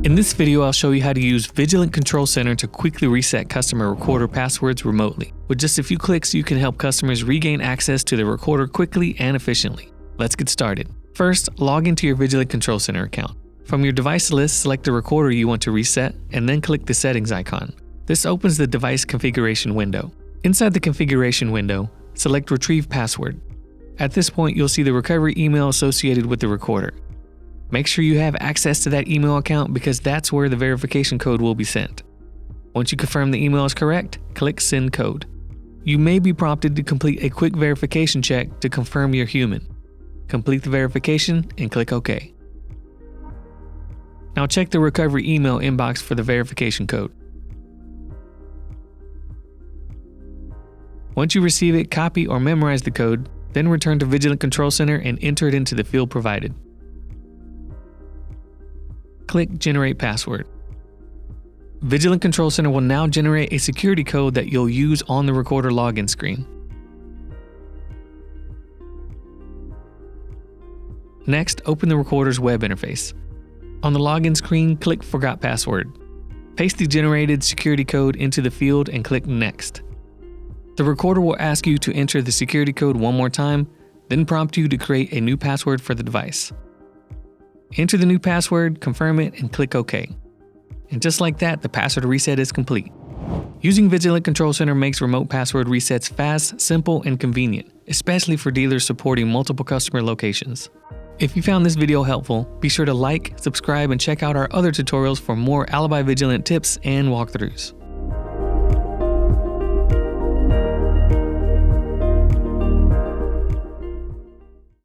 In this video, I'll show you how to use Vigilant Control Center to quickly reset customer recorder passwords remotely. With just a few clicks, you can help customers regain access to their recorder quickly and efficiently. Let's get started. First, log into your Vigilant Control Center account. From your device list, select the recorder you want to reset, and then click the settings icon. This opens the device configuration window. Inside the configuration window, select Retrieve Password. At this point, you'll see the recovery email associated with the recorder. Make sure you have access to that email account because that's where the verification code will be sent. Once you confirm the email is correct, click Send Code. You may be prompted to complete a quick verification check to confirm you're human. Complete the verification and click OK. Now check the recovery email inbox for the verification code. Once you receive it, copy or memorize the code, then return to Vigilant Control Center and enter it into the field provided. Click Generate Password. Vigilant Control Center will now generate a security code that you'll use on the recorder login screen. Next, open the recorder's web interface. On the login screen, click Forgot Password. Paste the generated security code into the field and click Next. The recorder will ask you to enter the security code one more time, then prompt you to create a new password for the device. Enter the new password, confirm it, and click OK. And just like that, the password reset is complete. Using Vigilant Control Center makes remote password resets fast, simple, and convenient, especially for dealers supporting multiple customer locations. If you found this video helpful, be sure to like, subscribe, and check out our other tutorials for more Alibi Vigilant tips and walkthroughs.